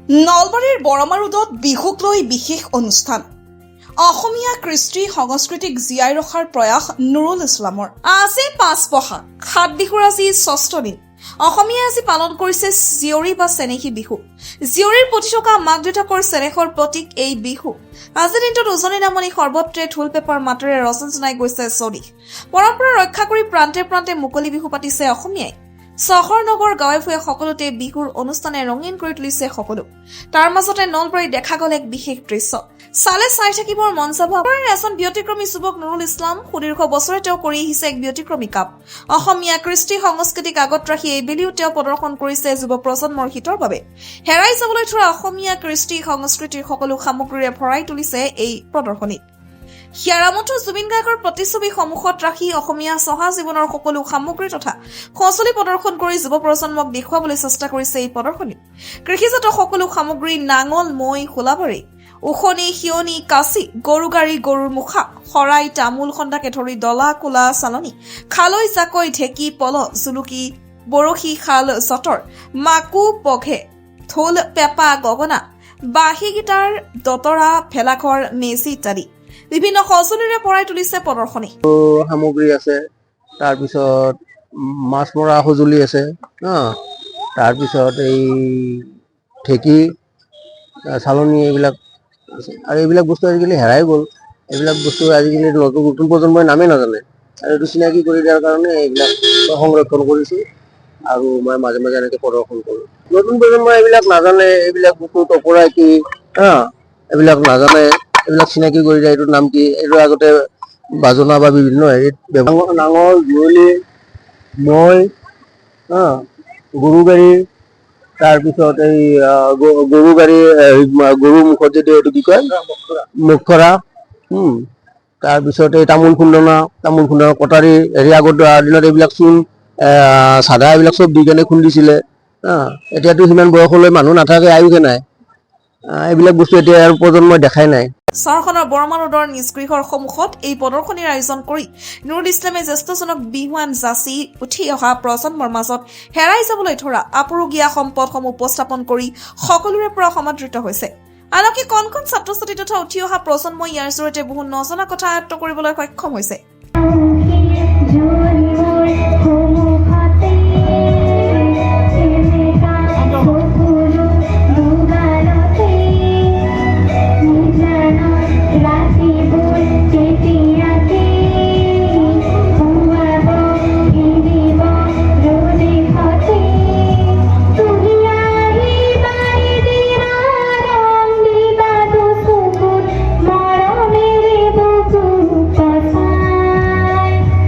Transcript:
নলবাৰীৰ বৰমাৰুদত বিহুক লৈ বিশেষ অনুষ্ঠান। অসমীয়া কৃষ্টি সংস্কৃতিক জীয়াই ৰখাৰ প্ৰয়াস নুৰুল ইছলামৰ। আজি পাঁচ বহাগ, সাত বিহুৰ আজি ষষ্ঠ দিন। অসমীয়াই আজি পালন কৰিছে জীয়ৰী বা চেনেহী বিহু। জীয়ৰীৰ প্ৰতি থকা মাক দেউতাকৰ চেনেহৰ প্ৰতীক এই বিহু। আজিৰ দিনটোত উজনি নামনি সৰ্বত্ৰে ঢোল পেপাৰ মাতেৰে ৰজন জনাই গৈছে চদিশ। পৰম্পৰা ৰক্ষা কৰি প্ৰান্তে প্ৰান্তে মুকলি বিহু পাতিছে অসমীয়াই। চহৰ নগৰ গাঁৱে ভূঞে সকলোতে বিহুৰ অনুষ্ঠানে ৰঙীন কৰি তুলিছে সকলো। তাৰ মাজতে নলবাৰীত দেখা গ'ল এক বিশেষ দৃশ্য। চালে চাই থাকিবৰ মন যাব। এজন ব্যতিক্ৰমী যুৱক নুৰুল ইছলাম। সুদীৰ্ঘ বছৰে তেওঁ কৰি আহিছে এক ব্যতিক্ৰমী কাম। অসমীয়া কৃষ্টি সংস্কৃতিক আগত ৰাখি এইবেলিও তেওঁ প্ৰদৰ্শন কৰিছে যুৱ প্ৰজন্মৰ হিতৰ বাবে। হেৰাই যাবলৈ ধৰা অসমীয়া কৃষ্টি সংস্কৃতিৰ সকলো সামগ্ৰীৰে ভৰাই তুলিছে এই প্ৰদৰ্শনী। হিয়াৰামতো জুবিন গাৰ্গৰ প্ৰতিচ্ছবি সন্মুখত ৰাখি অসমীয়া চহা জীৱনৰ সকলো সামগ্ৰী তথা সঁজুলি প্ৰদৰ্শন কৰি যুৱ প্ৰজন্মক দেখুৱাবলৈ চেষ্টা কৰিছে এই প্ৰদৰ্শনী। কৃষিজাত সকলো সামগ্ৰী নাঙল, মৈ, হোলাবাৰী, উখনি, শিয়নি, কাঁচি, গৰু গাড়ী, গৰুৰ মুখা, শৰাই, তামোল খন্দাকে ধৰি ডলা, কোলা, চালনী, খালৈ, জাকৈ, ঢেঁকী, পল, জুলুকি, বৰশী, শাল, যঁতৰ, মাকু, পঘে, ঢোল, পেঁপা, গগনা, বাঁহী, গীটাৰ, দতৰা, ভেলাঘৰ, মেজি ইত্যাদি বিভিন্ন সঁজুলিৰে ভৰাই তুলিছে প্ৰদৰ্শনী। সামগ্ৰী আছে, তাৰপিছত মাছ মৰা সঁজুলি আছে, তাৰপিছত এই ঢেঁকী, চালনী এইবিলাক আছে। আৰু এইবিলাক বস্তু আজিকালি হেৰাই গ'ল। এইবিলাক বস্তু আজিকালি নতুন প্ৰজন্মই নামেই নাজানে। আৰু এইটো চিনাকি কৰি দিয়াৰ কাৰণে এইবিলাক সংৰক্ষণ কৰিছোঁ আৰু মই মাজে মাজে এনেকৈ প্ৰদৰ্শন কৰোঁ। নতুন প্ৰজন্মই এইবিলাক নাজানে, এইবিলাক বস্তু টপৰা কি, এইবিলাক নাজানে। এইবিলাক চিনাকি কৰি দিয়ে, এইটোৰ নাম কি, এইটো আগতে বাজনা বা বিভিন্ন হেৰিত ব্যৱহাৰ। নাঙল, যুঁৱলি, মৈ, গৰু গাড়ী, তাৰপিছত এই গৰু গাড়ী, গৰুৰ মুখত যদি এইটো কি কয় মুখৰা, তাৰপিছত এই তামোল খুন্দনা কটাৰী, হেৰি আগত দিনত এইবিলাক চূণ, চাধা এইবিলাক চব দি কেনে খুন্দিছিলে। এতিয়াতো সিমান বয়সলৈ মানুহ নাথাকে, আয়ুসে নাই। এইবিলাক বস্তু এতিয়া আৰু প্ৰজন্মই দেখাই নাই। চহৰখনৰ বৰমাৰুদৰ নিজ গৃহৰ সন্মুখত এই প্ৰদৰ্শনীৰ আয়োজন কৰি নুৰুল ইছলামে জ্যেষ্ঠজনক বিহুৱান যাচি উঠি অহা প্ৰজন্মৰ মাজত হেৰাই যাবলৈ ধৰা আপুৰুগীয়া সম্পদসমূহ উপস্থাপন কৰি সকলোৰে পৰা সমাদৃত হৈছে। আনকি কণ কণ ছাত্ৰ ছাত্ৰী তথা উঠি অহা প্ৰজন্মই ইয়াৰ জৰিয়তে বহু নজনা কথা আয়ত্ত কৰিবলৈ সক্ষম হৈছে।